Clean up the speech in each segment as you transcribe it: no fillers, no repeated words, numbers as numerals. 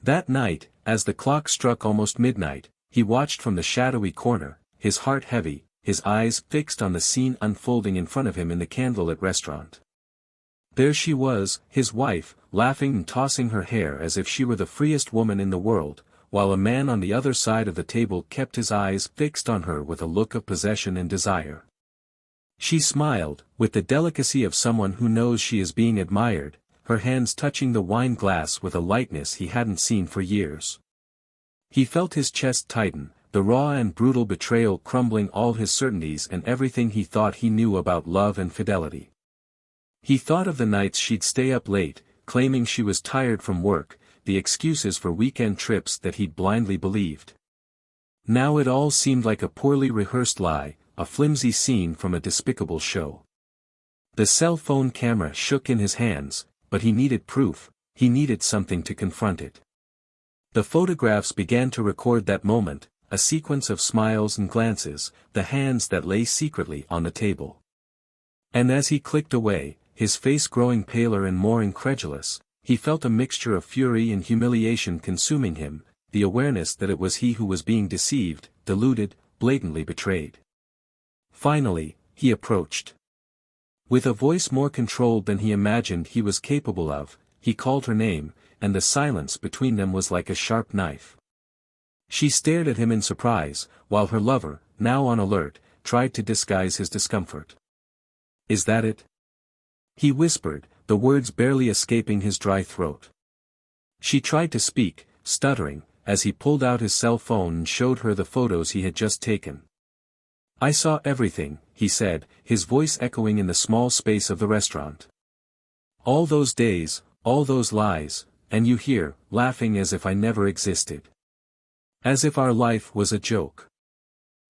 That night, as the clock struck almost midnight, he watched from the shadowy corner, his heart heavy, his eyes fixed on the scene unfolding in front of him in the candlelit restaurant. There she was, his wife, laughing and tossing her hair as if she were the freest woman in the world, while a man on the other side of the table kept his eyes fixed on her with a look of possession and desire. She smiled, with the delicacy of someone who knows she is being admired, her hands touching the wine glass with a lightness he hadn't seen for years. He felt his chest tighten, the raw and brutal betrayal crumbling all his certainties and everything he thought he knew about love and fidelity. He thought of the nights she'd stay up late, claiming she was tired from work, the excuses for weekend trips that he'd blindly believed. Now it all seemed like a poorly rehearsed lie, a flimsy scene from a despicable show. The cell phone camera shook in his hands, but he needed proof, he needed something to confront it. The photographs began to record that moment, a sequence of smiles and glances, the hands that lay secretly on the table. And as he clicked away, his face growing paler and more incredulous, he felt a mixture of fury and humiliation consuming him, the awareness that it was he who was being deceived, deluded, blatantly betrayed. Finally, he approached. With a voice more controlled than he imagined he was capable of, he called her name, and the silence between them was like a sharp knife. She stared at him in surprise, while her lover, now on alert, tried to disguise his discomfort. "Is that it?" he whispered, the words barely escaping his dry throat. She tried to speak, stuttering, as he pulled out his cell phone and showed her the photos he had just taken. "I saw everything," he said, his voice echoing in the small space of the restaurant. "All those days, all those lies, and you here, laughing as if I never existed. As if our life was a joke."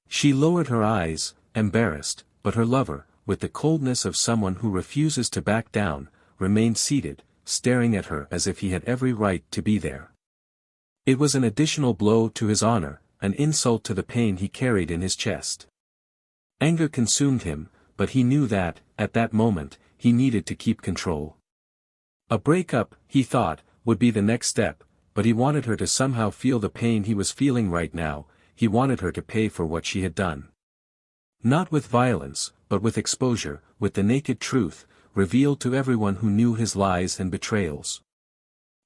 She lowered her eyes, embarrassed, but her lover, with the coldness of someone who refuses to back down, remained seated, staring at her as if he had every right to be there. It was an additional blow to his honor, an insult to the pain he carried in his chest. Anger consumed him, but he knew that, at that moment, he needed to keep control. A breakup, he thought, would be the next step, but he wanted her to somehow feel the pain he was feeling right now, he wanted her to pay for what she had done. Not with violence, but with exposure, with the naked truth, revealed to everyone who knew his lies and betrayals.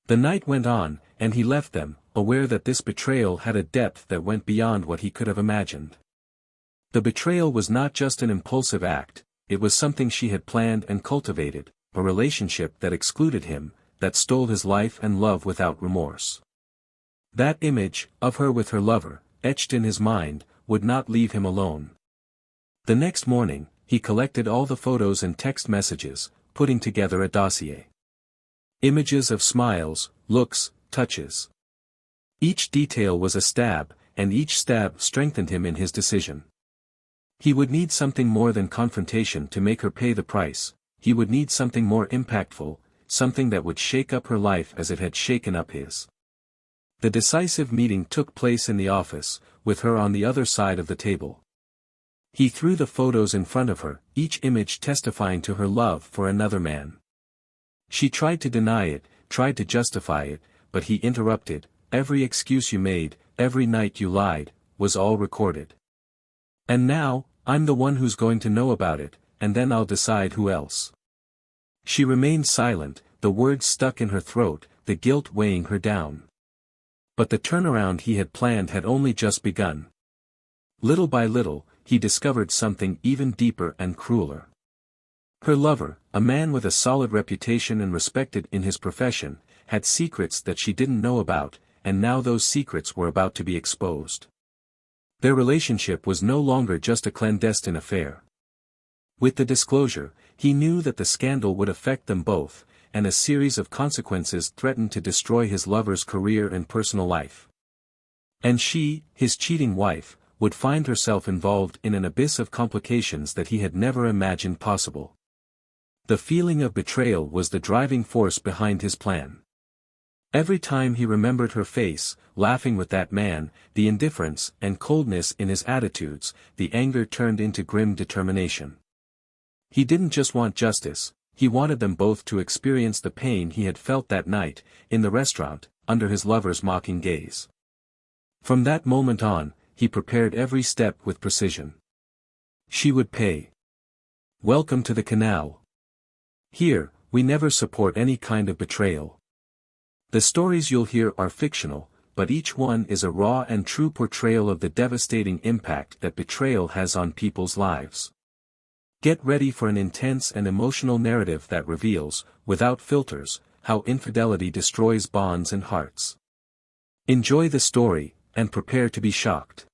The night went on, and he left them, aware that this betrayal had a depth that went beyond what he could have imagined. The betrayal was not just an impulsive act, it was something she had planned and cultivated, a relationship that excluded him, that stole his life and love without remorse. That image, of her with her lover, etched in his mind, would not leave him alone. The next morning, he collected all the photos and text messages, putting together a dossier. Images of smiles, looks, touches. Each detail was a stab, and each stab strengthened him in his decision. He would need something more than confrontation to make her pay the price, he would need something more impactful, something that would shake up her life as it had shaken up his. The decisive meeting took place in the office, with her on the other side of the table. He threw the photos in front of her, each image testifying to her love for another man. She tried to deny it, tried to justify it, but he interrupted. "Every excuse you made, every night you lied, was all recorded. And now, I'm the one who's going to know about it, and then I'll decide who else." She remained silent, the words stuck in her throat, the guilt weighing her down. But the turnaround he had planned had only just begun. Little by little, he discovered something even deeper and crueler. Her lover, a man with a solid reputation and respected in his profession, had secrets that she didn't know about, and now those secrets were about to be exposed. Their relationship was no longer just a clandestine affair. With the disclosure, he knew that the scandal would affect them both, and a series of consequences threatened to destroy his lover's career and personal life. And she, his cheating wife, would find herself involved in an abyss of complications that he had never imagined possible. The feeling of betrayal was the driving force behind his plan. Every time he remembered her face, laughing with that man, the indifference and coldness in his attitudes, the anger turned into grim determination. He didn't just want justice, he wanted them both to experience the pain he had felt that night, in the restaurant, under his lover's mocking gaze. From that moment on, he prepared every step with precision. She would pay. Welcome to the canal. Here, we never support any kind of betrayal. The stories you'll hear are fictional, but each one is a raw and true portrayal of the devastating impact that betrayal has on people's lives. Get ready for an intense and emotional narrative that reveals, without filters, how infidelity destroys bonds and hearts. Enjoy the story, and prepare to be shocked.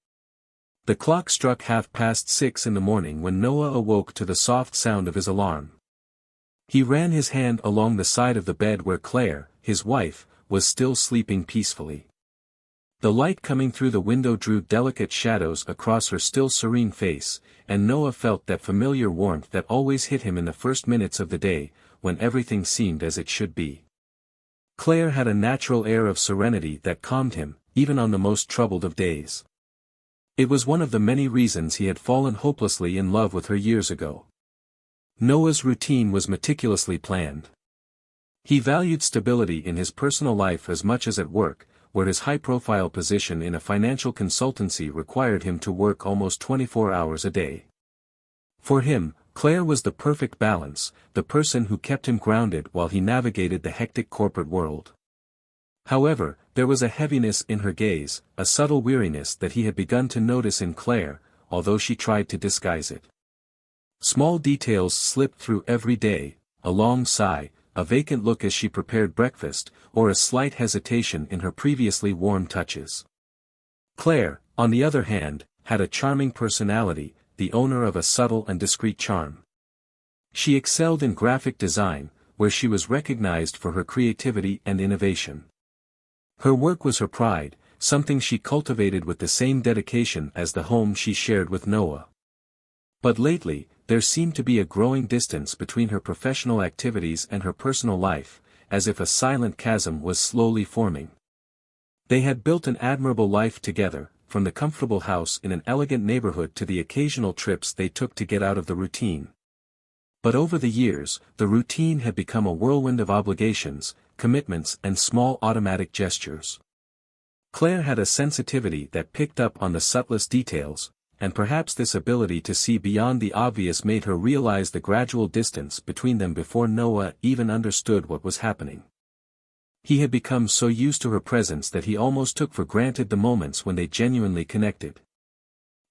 The clock struck 6:30 in the morning when Noah awoke to the soft sound of his alarm. He ran his hand along the side of the bed where Claire, his wife, was still sleeping peacefully. The light coming through the window drew delicate shadows across her still serene face, and Noah felt that familiar warmth that always hit him in the first minutes of the day, when everything seemed as it should be. Claire had a natural air of serenity that calmed him, even on the most troubled of days. It was one of the many reasons he had fallen hopelessly in love with her years ago. Noah's routine was meticulously planned. He valued stability in his personal life as much as at work, where his high-profile position in a financial consultancy required him to work almost 24 hours a day. For him, Claire was the perfect balance, the person who kept him grounded while he navigated the hectic corporate world. However, there was a heaviness in her gaze, a subtle weariness that he had begun to notice in Claire, although she tried to disguise it. Small details slipped through every day, a long sigh, a vacant look as she prepared breakfast, or a slight hesitation in her previously warm touches. Claire, on the other hand, had a charming personality, the owner of a subtle and discreet charm. She excelled in graphic design, where she was recognized for her creativity and innovation. Her work was her pride, something she cultivated with the same dedication as the home she shared with Noah. But lately, there seemed to be a growing distance between her professional activities and her personal life, as if a silent chasm was slowly forming. They had built an admirable life together, from the comfortable house in an elegant neighborhood to the occasional trips they took to get out of the routine. But over the years, the routine had become a whirlwind of obligations, commitments and small automatic gestures. Claire had a sensitivity that picked up on the subtlest details, and perhaps this ability to see beyond the obvious made her realize the gradual distance between them before Noah even understood what was happening. He had become so used to her presence that he almost took for granted the moments when they genuinely connected.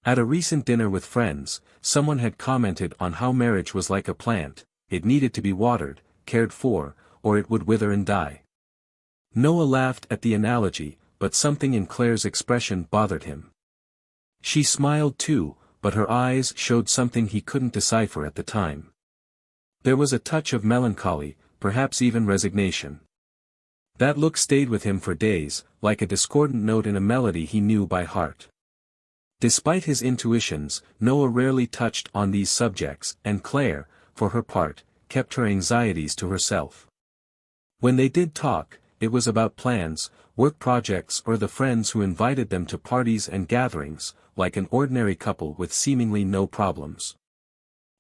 At a recent dinner with friends, someone had commented on how marriage was like a plant, it needed to be watered, cared for, or it would wither and die. Noah laughed at the analogy, but something in Claire's expression bothered him. She smiled too, but her eyes showed something he couldn't decipher at the time. There was a touch of melancholy, perhaps even resignation. That look stayed with him for days, like a discordant note in a melody he knew by heart. Despite his intuitions, Noah rarely touched on these subjects, and Claire, for her part, kept her anxieties to herself. When they did talk, it was about plans, work projects or the friends who invited them to parties and gatherings, like an ordinary couple with seemingly no problems.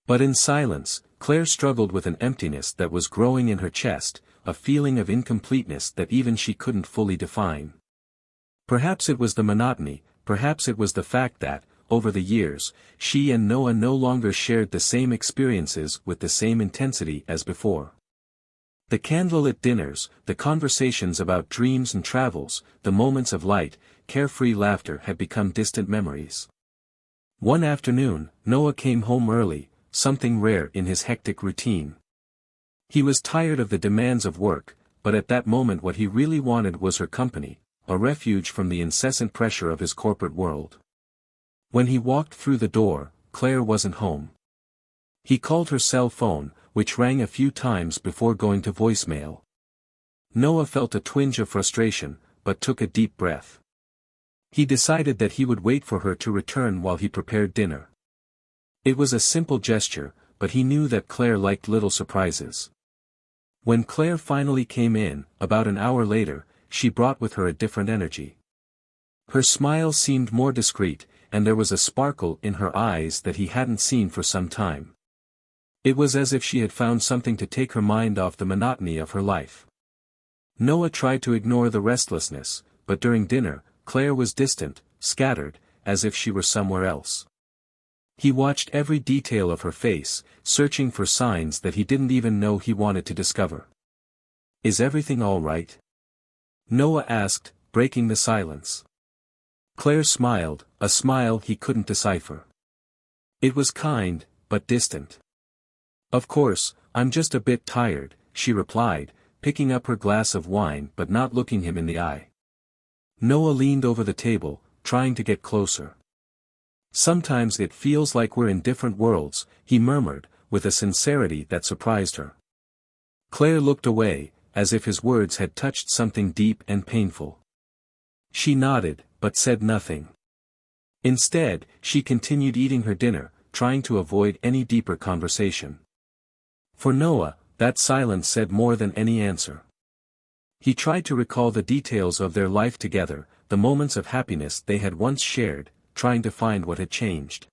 But in silence, Claire struggled with an emptiness that was growing in her chest, a feeling of incompleteness that even she couldn't fully define. Perhaps it was the monotony, perhaps it was the fact that, over the years, she and Noah no longer shared the same experiences with the same intensity as before. The candlelit dinners, the conversations about dreams and travels, the moments of light, carefree laughter had become distant memories. One afternoon, Noah came home early, something rare in his hectic routine. He was tired of the demands of work, but at that moment what he really wanted was her company, a refuge from the incessant pressure of his corporate world. When he walked through the door, Claire wasn't home. He called her cell phone, which rang a few times before going to voicemail. Noah felt a twinge of frustration, but took a deep breath. He decided that he would wait for her to return while he prepared dinner. It was a simple gesture, but he knew that Claire liked little surprises. When Claire finally came in, about an hour later, she brought with her a different energy. Her smile seemed more discreet, and there was a sparkle in her eyes that he hadn't seen for some time. It was as if she had found something to take her mind off the monotony of her life. Noah tried to ignore the restlessness, but during dinner, Claire was distant, scattered, as if she were somewhere else. He watched every detail of her face, searching for signs that he didn't even know he wanted to discover. "Is everything all right?" Noah asked, breaking the silence. Claire smiled, a smile he couldn't decipher. It was kind, but distant. "Of course, I'm just a bit tired," she replied, picking up her glass of wine but not looking him in the eye. Noah leaned over the table, trying to get closer. "Sometimes it feels like we're in different worlds," he murmured, with a sincerity that surprised her. Claire looked away, as if his words had touched something deep and painful. She nodded, but said nothing. Instead, she continued eating her dinner, trying to avoid any deeper conversation. For Noah, that silence said more than any answer. He tried to recall the details of their life together, the moments of happiness they had once shared, trying to find what had changed.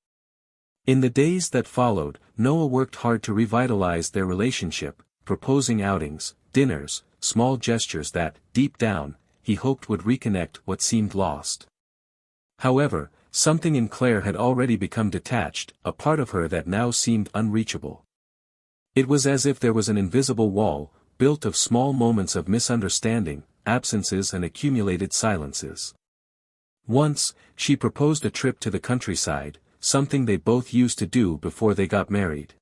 In the days that followed, Noah worked hard to revitalize their relationship, proposing outings, dinners, small gestures that, deep down, he hoped would reconnect what seemed lost. However, something in Claire had already become detached, a part of her that now seemed unreachable. It was as if there was an invisible wall, built of small moments of misunderstanding, absences and accumulated silences. Once, she proposed a trip to the countryside, something they both used to do before they got married.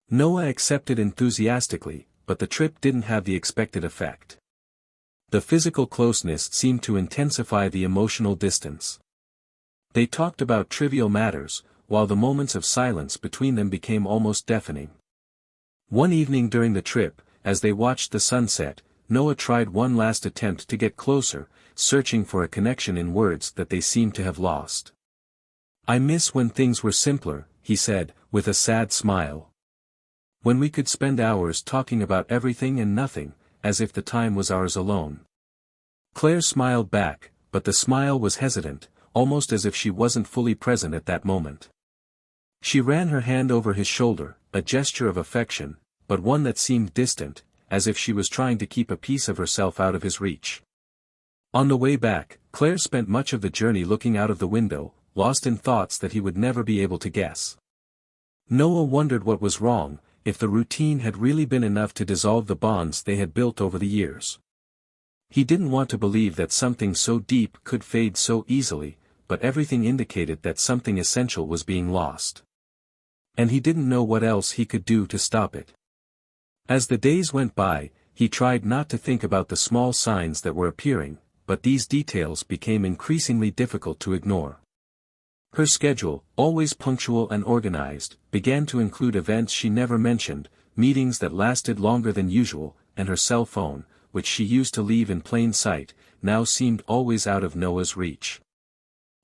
Noah accepted enthusiastically, but the trip didn't have the expected effect. The physical closeness seemed to intensify the emotional distance. They talked about trivial matters, while the moments of silence between them became almost deafening. One evening during the trip, as they watched the sunset, Noah tried one last attempt to get closer, searching for a connection in words that they seemed to have lost. "I miss when things were simpler," he said, with a sad smile. "When we could spend hours talking about everything and nothing, as if the time was ours alone." Claire smiled back, but the smile was hesitant, almost as if she wasn't fully present at that moment. She ran her hand over his shoulder, a gesture of affection, but one that seemed distant, as if she was trying to keep a piece of herself out of his reach. On the way back, Claire spent much of the journey looking out of the window, lost in thoughts that he would never be able to guess. Noah wondered what was wrong, if the routine had really been enough to dissolve the bonds they had built over the years. He didn't want to believe that something so deep could fade so easily, but everything indicated that something essential was being lost. And he didn't know what else he could do to stop it. As the days went by, he tried not to think about the small signs that were appearing, but these details became increasingly difficult to ignore. Her schedule, always punctual and organized, began to include events she never mentioned, meetings that lasted longer than usual, and her cell phone, which she used to leave in plain sight, now seemed always out of Noah's reach.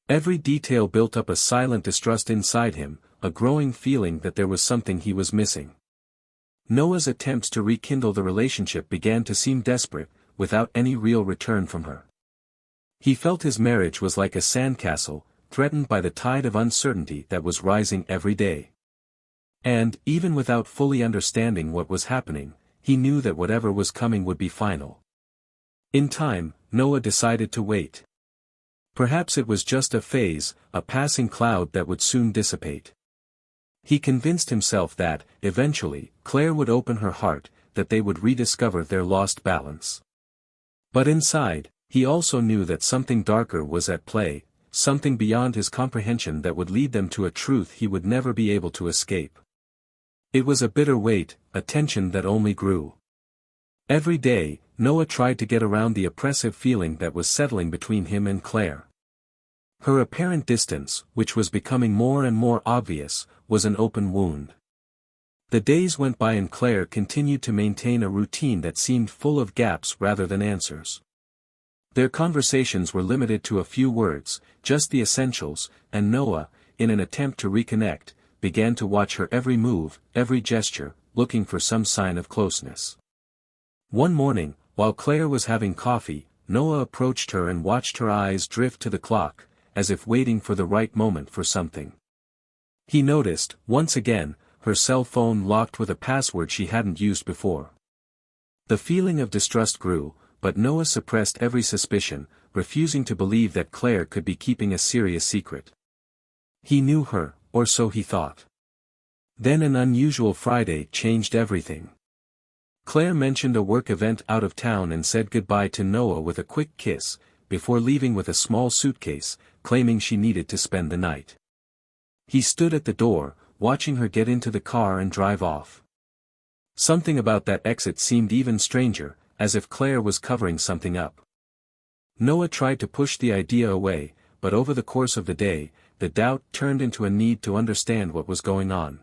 Every detail built up a silent distrust inside him, a growing feeling that there was something he was missing. Noah's attempts to rekindle the relationship began to seem desperate, without any real return from her. He felt his marriage was like a sandcastle, threatened by the tide of uncertainty that was rising every day. And, even without fully understanding what was happening, he knew that whatever was coming would be final. In time, Noah decided to wait. Perhaps it was just a phase, a passing cloud that would soon dissipate. He convinced himself that, eventually, Claire would open her heart, that they would rediscover their lost balance. But inside, he also knew that something darker was at play, something beyond his comprehension that would lead them to a truth he would never be able to escape. It was a bitter weight, a tension that only grew. Every day, Noah tried to get around the oppressive feeling that was settling between him and Claire. Her apparent distance, which was becoming more and more obvious, was an open wound. The days went by and Claire continued to maintain a routine that seemed full of gaps rather than answers. Their conversations were limited to a few words, just the essentials, and Noah, in an attempt to reconnect, began to watch her every move, every gesture, looking for some sign of closeness. One morning, while Claire was having coffee, Noah approached her and watched her eyes drift to the clock, as if waiting for the right moment for something. He noticed, once again, her cell phone locked with a password she hadn't used before. The feeling of distrust grew, but Noah suppressed every suspicion, refusing to believe that Claire could be keeping a serious secret. He knew her, or so he thought. Then an unusual Friday changed everything. Claire mentioned a work event out of town and said goodbye to Noah with a quick kiss, before leaving with a small suitcase, claiming she needed to spend the night. He stood at the door, watching her get into the car and drive off. Something about that exit seemed even stranger, as if Claire was covering something up. Noah tried to push the idea away, but over the course of the day, the doubt turned into a need to understand what was going on.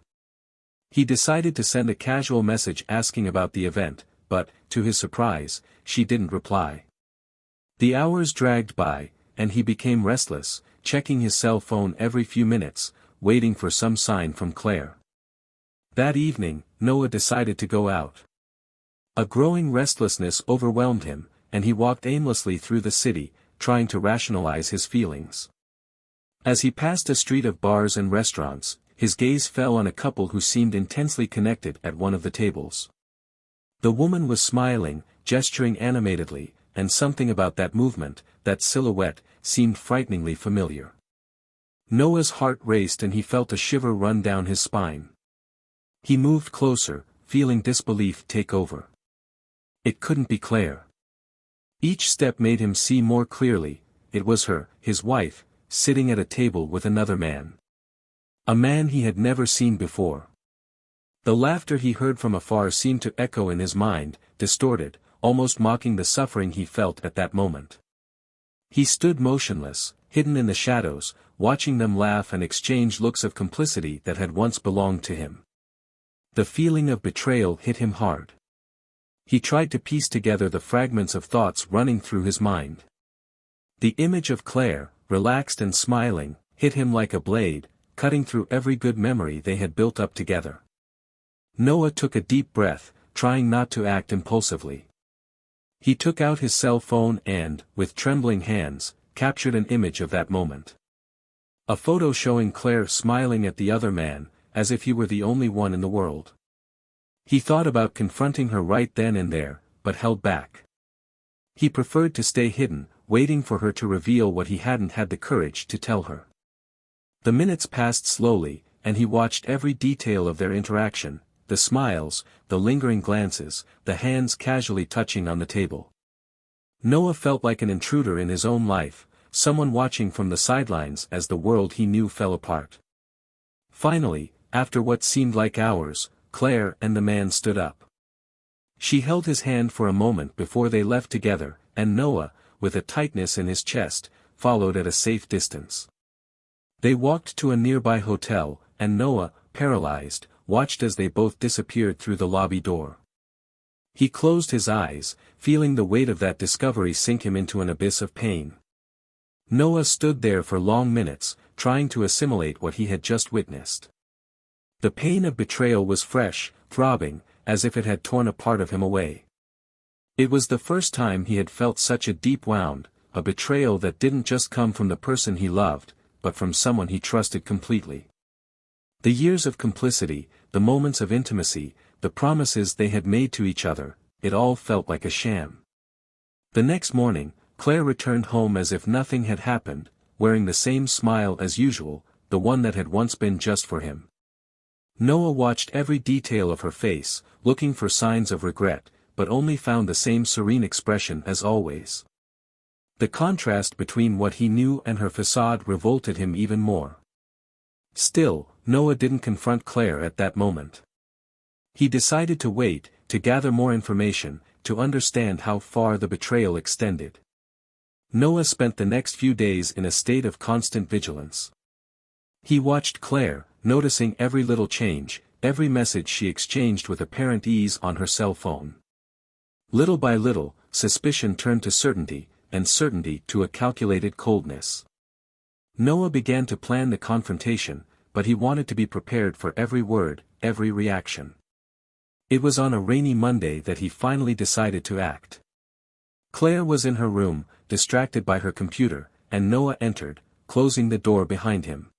He decided to send a casual message asking about the event, but, to his surprise, she didn't reply. The hours dragged by, and he became restless, checking his cell phone every few minutes, waiting for some sign from Claire. That evening, Noah decided to go out. A growing restlessness overwhelmed him, and he walked aimlessly through the city, trying to rationalize his feelings. As he passed a street of bars and restaurants, his gaze fell on a couple who seemed intensely connected at one of the tables. The woman was smiling, gesturing animatedly, and something about that movement, that silhouette, seemed frighteningly familiar. Noah's heart raced and he felt a shiver run down his spine. He moved closer, feeling disbelief take over. It couldn't be Claire. Each step made him see more clearly, it was her, his wife, sitting at a table with another man. A man he had never seen before. The laughter he heard from afar seemed to echo in his mind, distorted, almost mocking the suffering he felt at that moment. He stood motionless, hidden in the shadows, watching them laugh and exchange looks of complicity that had once belonged to him. The feeling of betrayal hit him hard. He tried to piece together the fragments of thoughts running through his mind. The image of Claire, relaxed and smiling, hit him like a blade, cutting through every good memory they had built up together. Noah took a deep breath, trying not to act impulsively. He took out his cell phone and, with trembling hands, captured an image of that moment. A photo showing Claire smiling at the other man, as if he were the only one in the world. He thought about confronting her right then and there, but held back. He preferred to stay hidden, waiting for her to reveal what he hadn't had the courage to tell her. The minutes passed slowly, and he watched every detail of their interaction, the smiles, the lingering glances, the hands casually touching on the table. Noah felt like an intruder in his own life, someone watching from the sidelines as the world he knew fell apart. Finally, after what seemed like hours, Claire and the man stood up. She held his hand for a moment before they left together, and Noah, with a tightness in his chest, followed at a safe distance. They walked to a nearby hotel, and Noah, paralyzed, watched as they both disappeared through the lobby door. He closed his eyes, feeling the weight of that discovery sink him into an abyss of pain. Noah stood there for long minutes, trying to assimilate what he had just witnessed. The pain of betrayal was fresh, throbbing, as if it had torn a part of him away. It was the first time he had felt such a deep wound, a betrayal that didn't just come from the person he loved, but from someone he trusted completely. The years of complicity, the moments of intimacy, the promises they had made to each other, it all felt like a sham. The next morning, Claire returned home as if nothing had happened, wearing the same smile as usual, the one that had once been just for him. Noah watched every detail of her face, looking for signs of regret, but only found the same serene expression as always. The contrast between what he knew and her facade revolted him even more. Still, Noah didn't confront Claire at that moment. He decided to wait, to gather more information, to understand how far the betrayal extended. Noah spent the next few days in a state of constant vigilance. He watched Claire, noticing every little change, every message she exchanged with apparent ease on her cell phone. Little by little, suspicion turned to certainty, and certainty to a calculated coldness. Noah began to plan the confrontation, but he wanted to be prepared for every word, every reaction. It was on a rainy Monday that he finally decided to act. Claire was in her room, distracted by her computer, and Noah entered, closing the door behind him.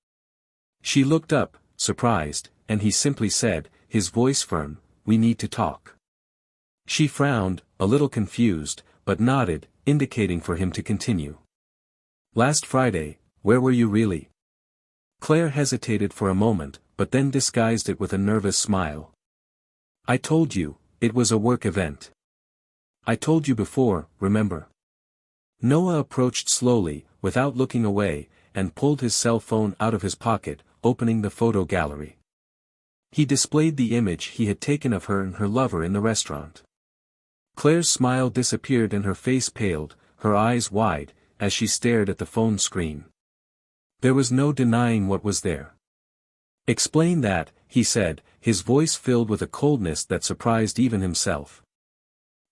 She looked up, surprised, and he simply said, his voice firm, "We need to talk." She frowned, a little confused, but nodded, indicating for him to continue. Last Friday, where were you really? Claire hesitated for a moment, but then disguised it with a nervous smile. I told you, it was a work event. I told you before, remember? Noah approached slowly, without looking away, and pulled his cell phone out of his pocket, opening the photo gallery. He displayed the image he had taken of her and her lover in the restaurant. Claire's smile disappeared and her face paled, her eyes wide, as she stared at the phone screen. There was no denying what was there. Explain that, he said, his voice filled with a coldness that surprised even himself.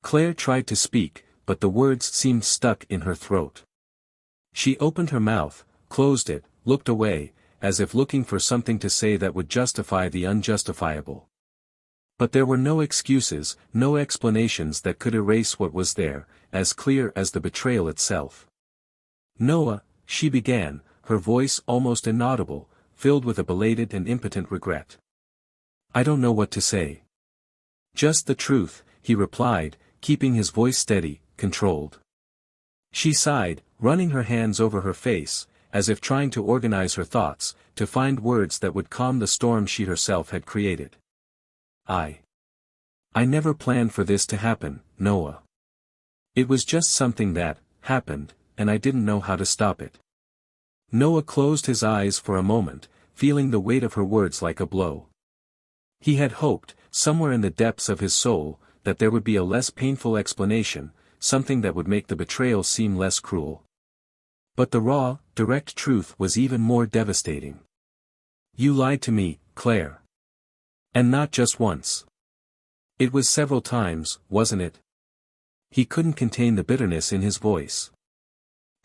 Claire tried to speak, but the words seemed stuck in her throat. She opened her mouth, closed it, looked away, as if looking for something to say that would justify the unjustifiable. But there were no excuses, no explanations that could erase what was there, as clear as the betrayal itself. Noah, she began, her voice almost inaudible, filled with a belated and impotent regret. I don't know what to say. Just the truth, he replied, keeping his voice steady, controlled. She sighed, running her hands over her face, as if trying to organize her thoughts, to find words that would calm the storm she herself had created. I never planned for this to happen, Noah. It was just something that happened, and I didn't know how to stop it. Noah closed his eyes for a moment, feeling the weight of her words like a blow. He had hoped, somewhere in the depths of his soul, that there would be a less painful explanation, something that would make the betrayal seem less cruel. But the raw, direct truth was even more devastating. You lied to me, Claire. And not just once. It was several times, wasn't it? He couldn't contain the bitterness in his voice.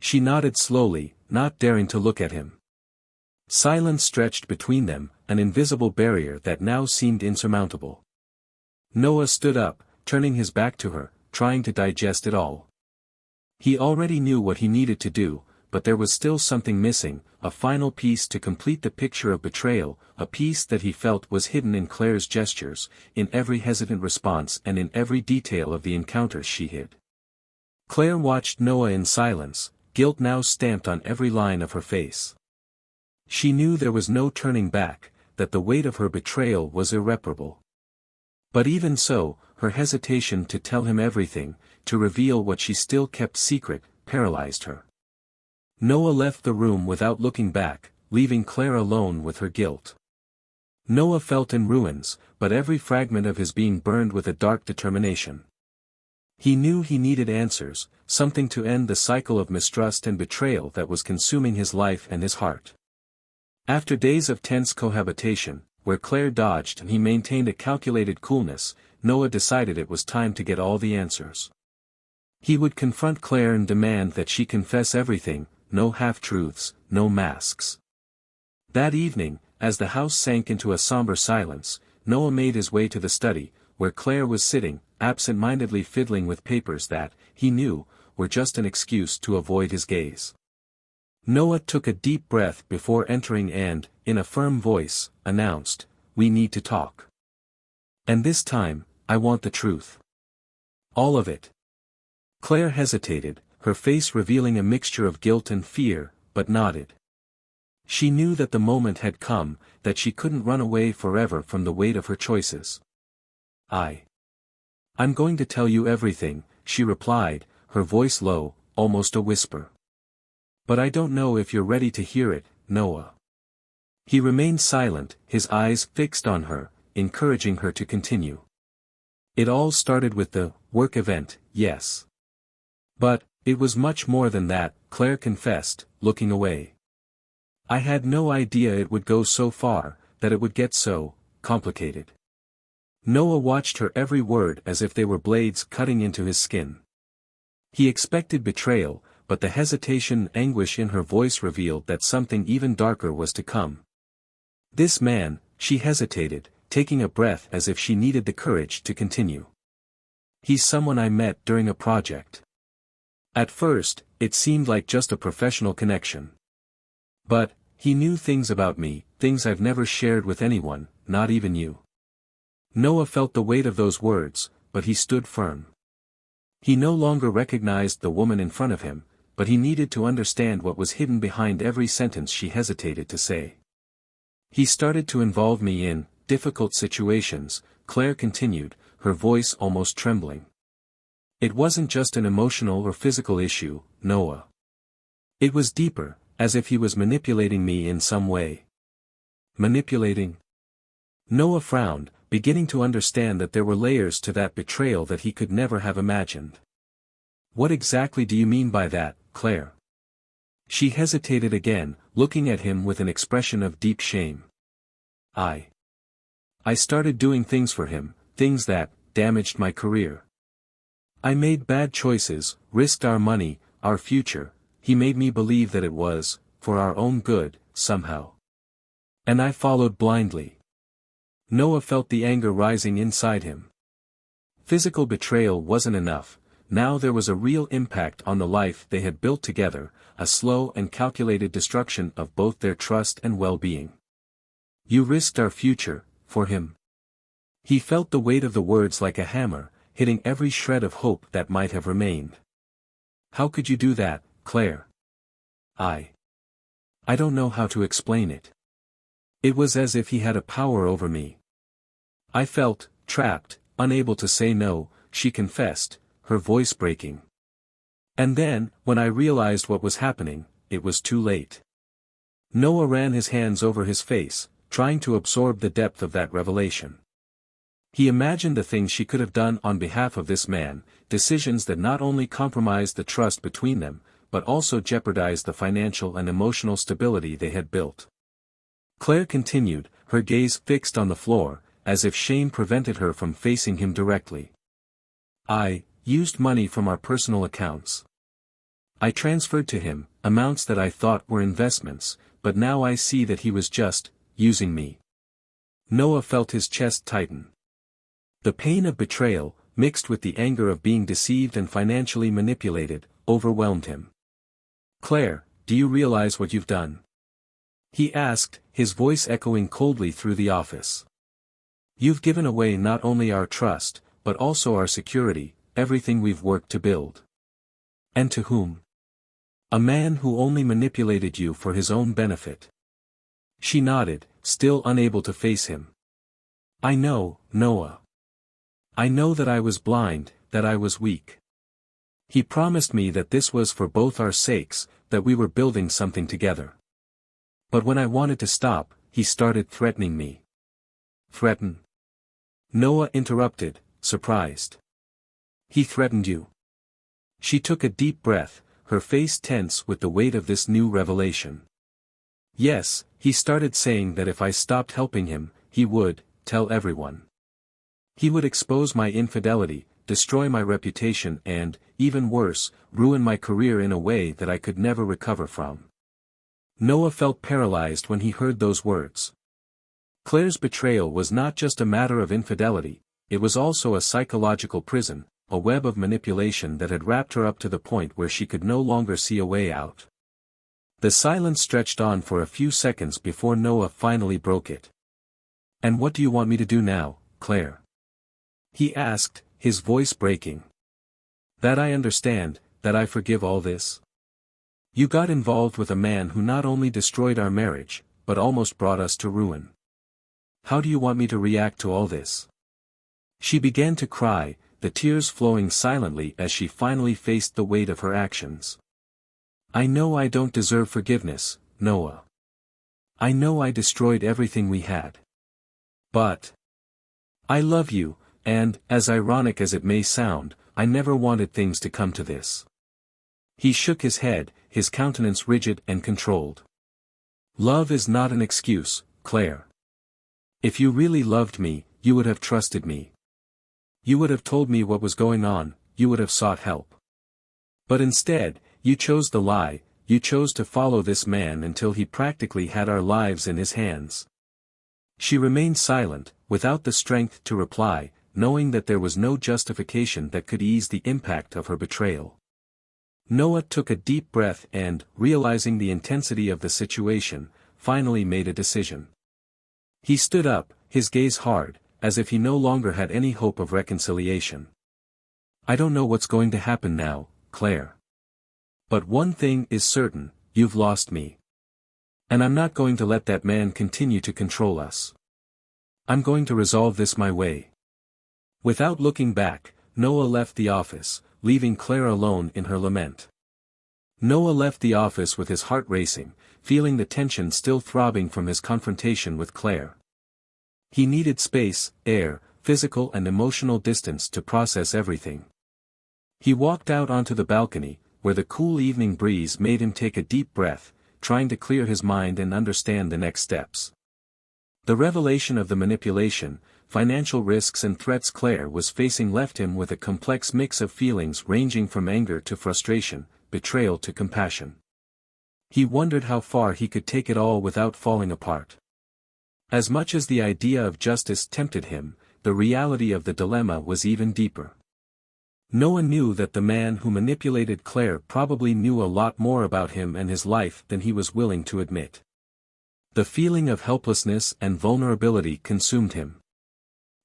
She nodded slowly, not daring to look at him. Silence stretched between them, an invisible barrier that now seemed insurmountable. Noah stood up, turning his back to her, trying to digest it all. He already knew what he needed to do, but there was still something missing, a final piece to complete the picture of betrayal, a piece that he felt was hidden in Claire's gestures, in every hesitant response and in every detail of the encounters she hid. Claire watched Noah in silence, guilt now stamped on every line of her face. She knew there was no turning back, that the weight of her betrayal was irreparable. But even so, her hesitation to tell him everything, to reveal what she still kept secret, paralyzed her. Noah left the room without looking back, leaving Claire alone with her guilt. Noah felt in ruins, but every fragment of his being burned with a dark determination. He knew he needed answers, something to end the cycle of mistrust and betrayal that was consuming his life and his heart. After days of tense cohabitation, where Claire dodged and he maintained a calculated coolness, Noah decided it was time to get all the answers. He would confront Claire and demand that she confess everything, no half-truths, no masks. That evening, as the house sank into a somber silence, Noah made his way to the study, where Claire was sitting, absent-mindedly fiddling with papers that, he knew, were just an excuse to avoid his gaze. Noah took a deep breath before entering and, in a firm voice, announced, "We need to talk. And this time, I want the truth. All of it." Claire hesitated, her face revealing a mixture of guilt and fear, but nodded. She knew that the moment had come, that she couldn't run away forever from the weight of her choices. I'm going to tell you everything," she replied, her voice low, almost a whisper. "But I don't know if you're ready to hear it, Noah." He remained silent, his eyes fixed on her, encouraging her to continue. "It all started with the work event, yes. But it was much more than that," Claire confessed, looking away. "I had no idea it would go so far, that it would get so complicated." Noah watched her every word as if they were blades cutting into his skin. He expected betrayal, but the hesitation and anguish in her voice revealed that something even darker was to come. "This man," she hesitated, taking a breath as if she needed the courage to continue. "He's someone I met during a project. At first, it seemed like just a professional connection. But he knew things about me, things I've never shared with anyone, not even you." Noah felt the weight of those words, but he stood firm. He no longer recognized the woman in front of him, but he needed to understand what was hidden behind every sentence she hesitated to say. He started to involve me in difficult situations, Claire continued, her voice almost trembling. It wasn't just an emotional or physical issue, Noah. It was deeper, as if he was manipulating me in some way. Manipulating? Noah frowned, beginning to understand that there were layers to that betrayal that he could never have imagined. What exactly do you mean by that, Claire? She hesitated again, looking at him with an expression of deep shame. I started doing things for him, things that damaged my career. I made bad choices, risked our money, our future. He made me believe that it was for our own good, somehow. And I followed blindly. Noah felt the anger rising inside him. Physical betrayal wasn't enough, now there was a real impact on the life they had built together, a slow and calculated destruction of both their trust and well-being. You risked our future, for him. He felt the weight of the words like a hammer, hitting every shred of hope that might have remained. How could you do that, Claire? I don't know how to explain it. It was as if he had a power over me. I felt trapped, unable to say no, she confessed, her voice breaking. And then, when I realized what was happening, it was too late. Noah ran his hands over his face, trying to absorb the depth of that revelation. He imagined the things she could have done on behalf of this man, decisions that not only compromised the trust between them, but also jeopardized the financial and emotional stability they had built. Claire continued, her gaze fixed on the floor, as if shame prevented her from facing him directly. I used money from our personal accounts. I transferred to him amounts that I thought were investments, but now I see that he was just using me. Noah felt his chest tighten. The pain of betrayal, mixed with the anger of being deceived and financially manipulated, overwhelmed him. Claire, do you realize what you've done? He asked, his voice echoing coldly through the office. You've given away not only our trust, but also our security, everything we've worked to build. And to whom? A man who only manipulated you for his own benefit. She nodded, still unable to face him. I know, Noah. I know that I was blind, that I was weak. He promised me that this was for both our sakes, that we were building something together. But when I wanted to stop, he started threatening me. Threaten? Noah interrupted, surprised. He threatened you? She took a deep breath, her face tense with the weight of this new revelation. Yes, he started saying that if I stopped helping him, he would tell everyone. He would expose my infidelity, destroy my reputation and, even worse, ruin my career in a way that I could never recover from. Noah felt paralyzed when he heard those words. Claire's betrayal was not just a matter of infidelity, it was also a psychological prison, a web of manipulation that had wrapped her up to the point where she could no longer see a way out. The silence stretched on for a few seconds before Noah finally broke it. And what do you want me to do now, Claire? He asked, his voice breaking. That I understand, that I forgive all this. You got involved with a man who not only destroyed our marriage, but almost brought us to ruin. How do you want me to react to all this? She began to cry, the tears flowing silently as she finally faced the weight of her actions. I know I don't deserve forgiveness, Noah. I know I destroyed everything we had. But I love you, and, as ironic as it may sound, I never wanted things to come to this. He shook his head, his countenance rigid and controlled. Love is not an excuse, Claire. If you really loved me, you would have trusted me. You would have told me what was going on, you would have sought help. But instead, you chose the lie, you chose to follow this man until he practically had our lives in his hands. She remained silent, without the strength to reply, knowing that there was no justification that could ease the impact of her betrayal. Noah took a deep breath and, realizing the intensity of the situation, finally made a decision. He stood up, his gaze hard, as if he no longer had any hope of reconciliation. I don't know what's going to happen now, Claire. But one thing is certain, you've lost me. And I'm not going to let that man continue to control us. I'm going to resolve this my way. Without looking back, Noah left the office, leaving Claire alone in her lament. Noah left the office with his heart racing, feeling the tension still throbbing from his confrontation with Claire. He needed space, air, physical and emotional distance to process everything. He walked out onto the balcony, where the cool evening breeze made him take a deep breath, trying to clear his mind and understand the next steps. The revelation of the manipulation, financial risks and threats Claire was facing left him with a complex mix of feelings ranging from anger to frustration, betrayal to compassion. He wondered how far he could take it all without falling apart. As much as the idea of justice tempted him, the reality of the dilemma was even deeper. Noah knew that the man who manipulated Claire probably knew a lot more about him and his life than he was willing to admit. The feeling of helplessness and vulnerability consumed him.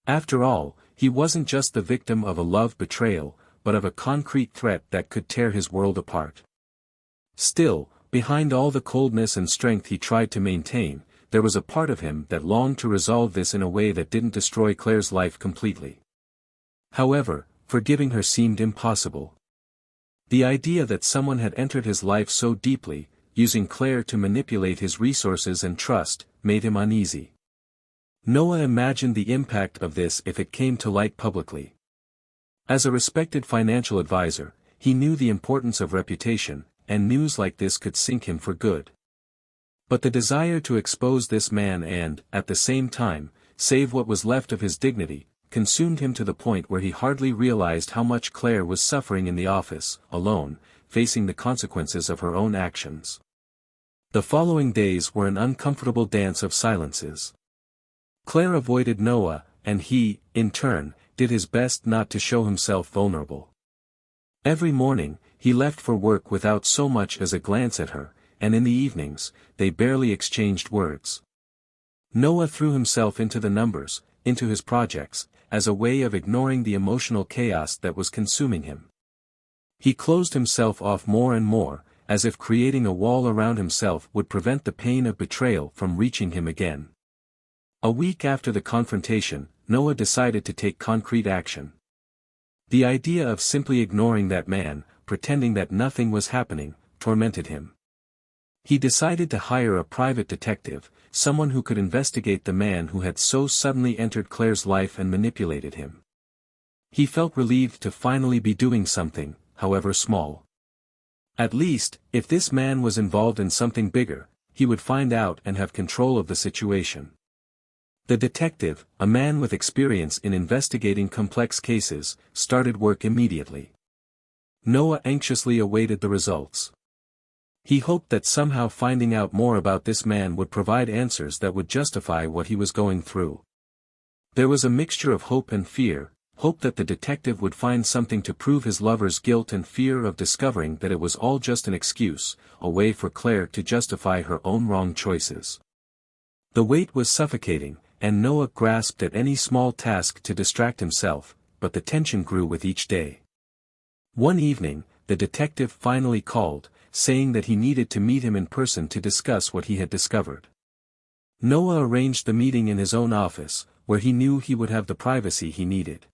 After all, he wasn't just the victim of a love betrayal, but of a concrete threat that could tear his world apart. Still, behind all the coldness and strength he tried to maintain, there was a part of him that longed to resolve this in a way that didn't destroy Claire's life completely. However, forgiving her seemed impossible. The idea that someone had entered his life so deeply, using Claire to manipulate his resources and trust, made him uneasy. Noah imagined the impact of this if it came to light publicly. As a respected financial advisor, he knew the importance of reputation, and news like this could sink him for good. But the desire to expose this man and, at the same time, save what was left of his dignity, consumed him to the point where he hardly realized how much Claire was suffering in the office, alone, facing the consequences of her own actions. The following days were an uncomfortable dance of silences. Claire avoided Noah, and he, in turn, did his best not to show himself vulnerable. Every morning, he left for work without so much as a glance at her, and in the evenings, they barely exchanged words. Noah threw himself into the numbers, into his projects, as a way of ignoring the emotional chaos that was consuming him. He closed himself off more and more, as if creating a wall around himself would prevent the pain of betrayal from reaching him again. A week after the confrontation, Noah decided to take concrete action. The idea of simply ignoring that man, pretending that nothing was happening, tormented him. He decided to hire a private detective, someone who could investigate the man who had so suddenly entered Claire's life and manipulated him. He felt relieved to finally be doing something, however small. At least, if this man was involved in something bigger, he would find out and have control of the situation. The detective, a man with experience in investigating complex cases, started work immediately. Noah anxiously awaited the results. He hoped that somehow finding out more about this man would provide answers that would justify what he was going through. There was a mixture of hope and fear, hope that the detective would find something to prove his lover's guilt and fear of discovering that it was all just an excuse, a way for Claire to justify her own wrong choices. The weight was suffocating, and Noah grasped at any small task to distract himself, but the tension grew with each day. One evening, the detective finally called, saying that he needed to meet him in person to discuss what he had discovered. Noah arranged the meeting in his own office, where he knew he would have the privacy he needed.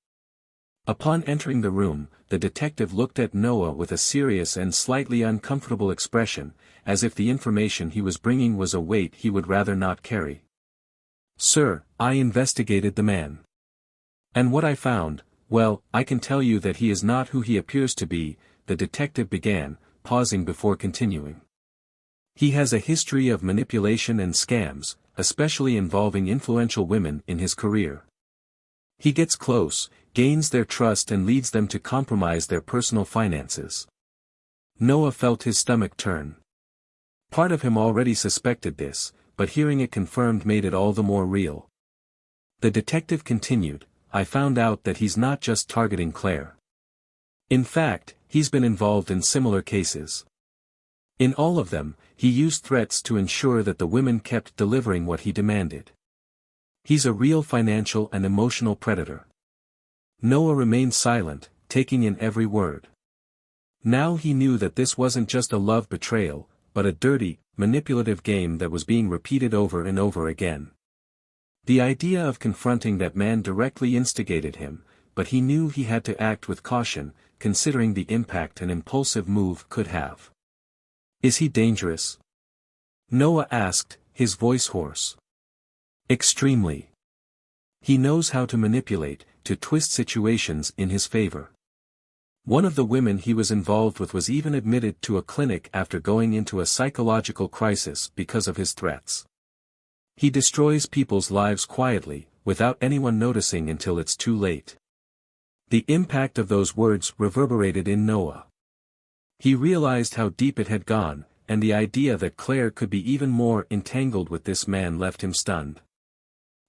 Upon entering the room, the detective looked at Noah with a serious and slightly uncomfortable expression, as if the information he was bringing was a weight he would rather not carry. "Sir, I investigated the man. And what I found, well, I can tell you that he is not who he appears to be," the detective began, pausing before continuing. "He has a history of manipulation and scams, especially involving influential women in his career. He gets close, gains their trust and leads them to compromise their personal finances." Noah felt his stomach turn. Part of him already suspected this, but hearing it confirmed made it all the more real. The detective continued, "I found out that he's not just targeting Claire. In fact, he's been involved in similar cases. In all of them, he used threats to ensure that the women kept delivering what he demanded. He's a real financial and emotional predator." Noah remained silent, taking in every word. Now he knew that this wasn't just a love betrayal, but a dirty, manipulative game that was being repeated over and over again. The idea of confronting that man directly instigated him, but he knew he had to act with caution, considering the impact an impulsive move could have. "Is he dangerous?" Noah asked, his voice hoarse. "Extremely. He knows how to manipulate, to twist situations in his favor. One of the women he was involved with was even admitted to a clinic after going into a psychological crisis because of his threats. He destroys people's lives quietly, without anyone noticing until it's too late." The impact of those words reverberated in Noah. He realized how deep it had gone, and the idea that Claire could be even more entangled with this man left him stunned.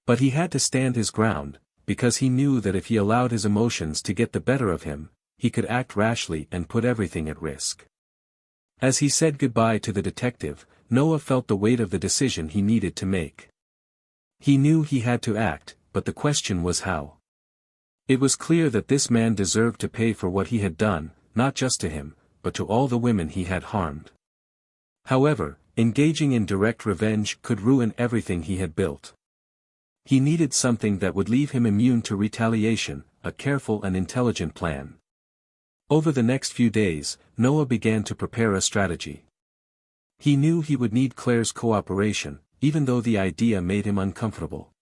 But he had to stand his ground, because he knew that if he allowed his emotions to get the better of him, he could act rashly and put everything at risk. As he said goodbye to the detective, Noah felt the weight of the decision he needed to make. He knew he had to act, but the question was how. It was clear that this man deserved to pay for what he had done, not just to him, but to all the women he had harmed. However, engaging in direct revenge could ruin everything he had built. He needed something that would leave him immune to retaliation, a careful and intelligent plan. Over the next few days, Noah began to prepare a strategy. He knew he would need Claire's cooperation, even though the idea made him uncomfortable.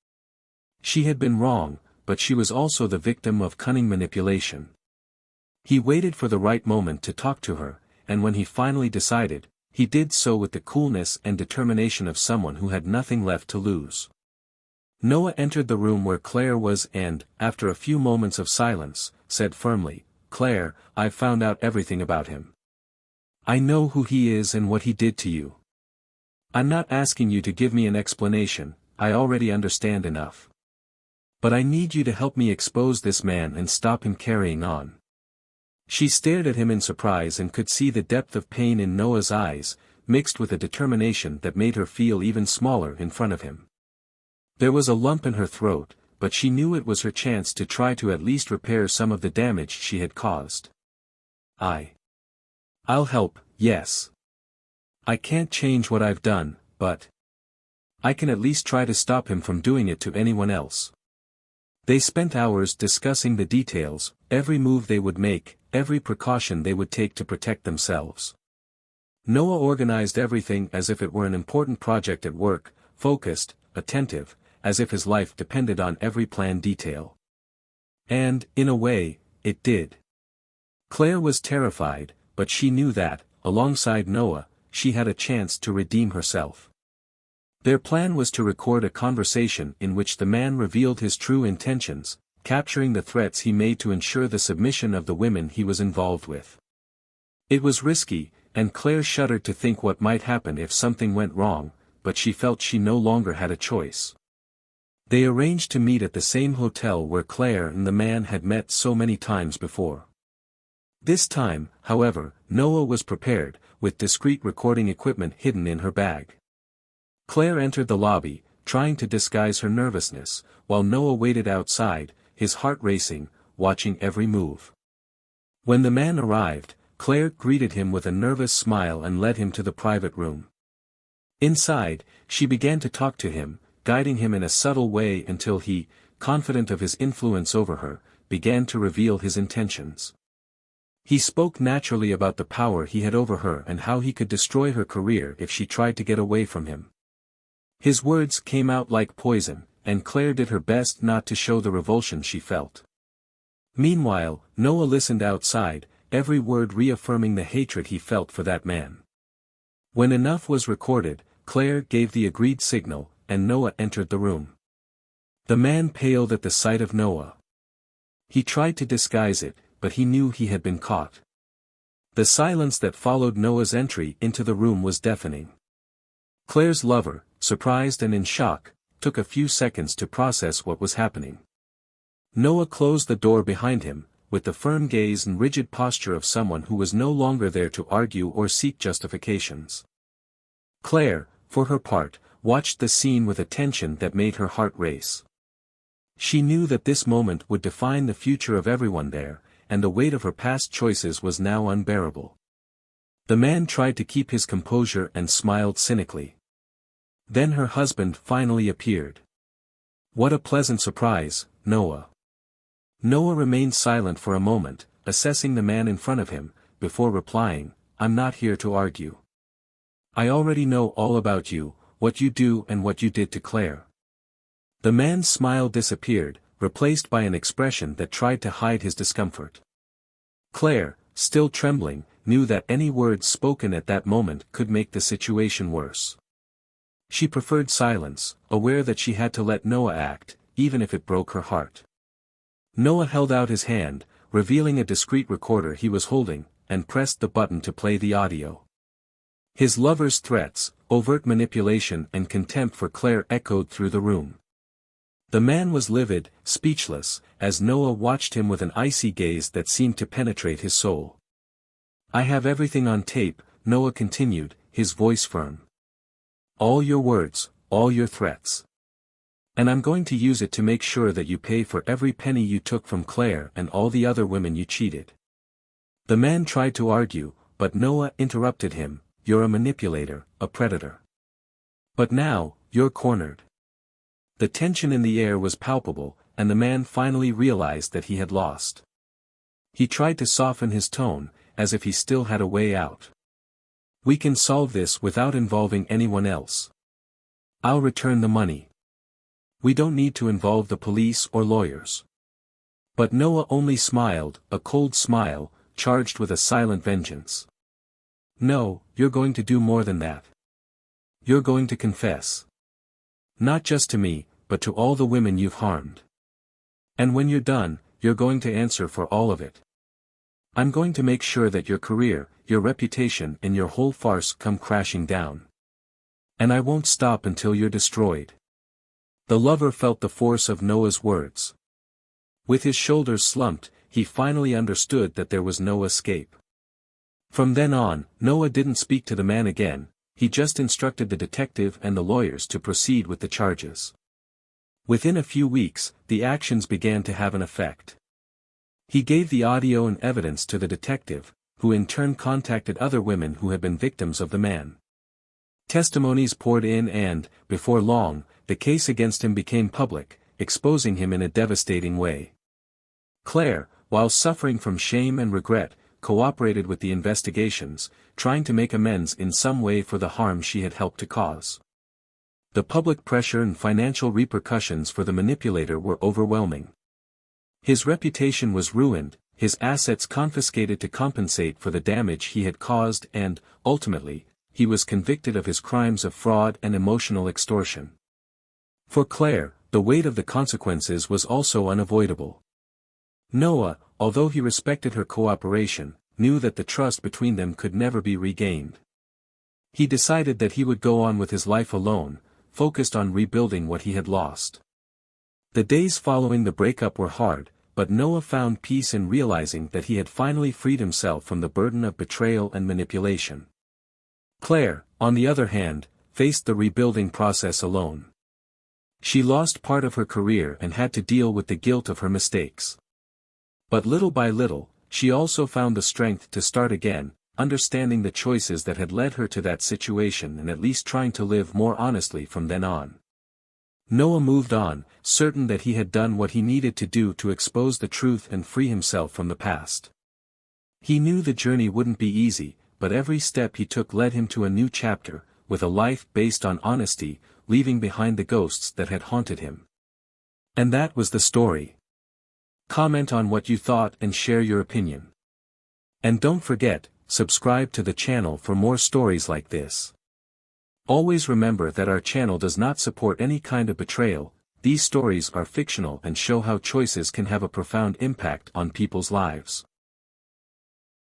She had been wrong, but she was also the victim of cunning manipulation. He waited for the right moment to talk to her, and when he finally decided, he did so with the coolness and determination of someone who had nothing left to lose. Noah entered the room where Claire was and, after a few moments of silence, said firmly, "Claire, I've found out everything about him. I know who he is and what he did to you. I'm not asking you to give me an explanation, I already understand enough. But I need you to help me expose this man and stop him carrying on." She stared at him in surprise and could see the depth of pain in Noah's eyes, mixed with a determination that made her feel even smaller in front of him. There was a lump in her throat, but she knew it was her chance to try to at least repair some of the damage she had caused. I'll help, yes. I can't change what I've done, but I can at least try to stop him from doing it to anyone else." They spent hours discussing the details, every move they would make, every precaution they would take to protect themselves. Noah organized everything as if it were an important project at work, focused, attentive, as if his life depended on every planned detail. And, in a way, it did. Claire was terrified, but she knew that, alongside Noah, she had a chance to redeem herself. Their plan was to record a conversation in which the man revealed his true intentions, capturing the threats he made to ensure the submission of the women he was involved with. It was risky, and Claire shuddered to think what might happen if something went wrong, but she felt she no longer had a choice. They arranged to meet at the same hotel where Claire and the man had met so many times before. This time, however, Noah was prepared, with discreet recording equipment hidden in her bag. Claire entered the lobby, trying to disguise her nervousness, while Noah waited outside, his heart racing, watching every move. When the man arrived, Claire greeted him with a nervous smile and led him to the private room. Inside, she began to talk to him, guiding him in a subtle way until he, confident of his influence over her, began to reveal his intentions. He spoke naturally about the power he had over her and how he could destroy her career if she tried to get away from him. His words came out like poison, and Claire did her best not to show the revulsion she felt. Meanwhile, Noah listened outside, every word reaffirming the hatred he felt for that man. When enough was recorded, Claire gave the agreed signal, and Noah entered the room. The man paled at the sight of Noah. He tried to disguise it, but he knew he had been caught. The silence that followed Noah's entry into the room was deafening. Claire's lover, surprised and in shock, took a few seconds to process what was happening. Noah closed the door behind him, with the firm gaze and rigid posture of someone who was no longer there to argue or seek justifications. Claire, for her part, watched the scene with a tension that made her heart race. She knew that this moment would define the future of everyone there, and the weight of her past choices was now unbearable. The man tried to keep his composure and smiled cynically. Then her husband finally appeared. What a pleasant surprise, Noah. Noah remained silent for a moment, assessing the man in front of him, before replying, I'm not here to argue. I already know all about you, what you do and what you did to Claire. The man's smile disappeared, replaced by an expression that tried to hide his discomfort. Claire, still trembling, knew that any words spoken at that moment could make the situation worse. She preferred silence, aware that she had to let Noah act, even if it broke her heart. Noah held out his hand, revealing a discreet recorder he was holding, and pressed the button to play the audio. His lover's threats, overt manipulation and contempt for Claire echoed through the room. The man was livid, speechless, as Noah watched him with an icy gaze that seemed to penetrate his soul. I have everything on tape, Noah continued, his voice firm. All your words, all your threats. And I'm going to use it to make sure that you pay for every penny you took from Claire and all the other women you cheated. The man tried to argue, but Noah interrupted him, you're a manipulator, a predator. But now, you're cornered. The tension in the air was palpable, and the man finally realized that he had lost. He tried to soften his tone, as if he still had a way out. We can solve this without involving anyone else. I'll return the money. We don't need to involve the police or lawyers. But Noah only smiled, a cold smile, charged with a silent vengeance. No, you're going to do more than that. You're going to confess. Not just to me, but to all the women you've harmed. And when you're done, you're going to answer for all of it. I'm going to make sure that your career, your reputation and your whole farce come crashing down. And I won't stop until you're destroyed. The lover felt the force of Noah's words. With his shoulders slumped, he finally understood that there was no escape. From then on, Noah didn't speak to the man again, he just instructed the detective and the lawyers to proceed with the charges. Within a few weeks, the actions began to have an effect. He gave the audio and evidence to the detective, who in turn contacted other women who had been victims of the man. Testimonies poured in and, before long, the case against him became public, exposing him in a devastating way. Claire, while suffering from shame and regret, cooperated with the investigations, trying to make amends in some way for the harm she had helped to cause. The public pressure and financial repercussions for the manipulator were overwhelming. His reputation was ruined, his assets confiscated to compensate for the damage he had caused and, ultimately, he was convicted of his crimes of fraud and emotional extortion. For Claire, the weight of the consequences was also unavoidable. Noah, although he respected her cooperation, knew that the trust between them could never be regained. He decided that he would go on with his life alone, focused on rebuilding what he had lost. The days following the breakup were hard, but Noah found peace in realizing that he had finally freed himself from the burden of betrayal and manipulation. Claire, on the other hand, faced the rebuilding process alone. She lost part of her career and had to deal with the guilt of her mistakes. But little by little, she also found the strength to start again, understanding the choices that had led her to that situation and at least trying to live more honestly from then on. Noah moved on, certain that he had done what he needed to do to expose the truth and free himself from the past. He knew the journey wouldn't be easy, but every step he took led him to a new chapter, with a life based on honesty, leaving behind the ghosts that had haunted him. And that was the story. Comment on what you thought and share your opinion. And don't forget, subscribe to the channel for more stories like this. Always remember that our channel does not support any kind of betrayal, these stories are fictional and show how choices can have a profound impact on people's lives.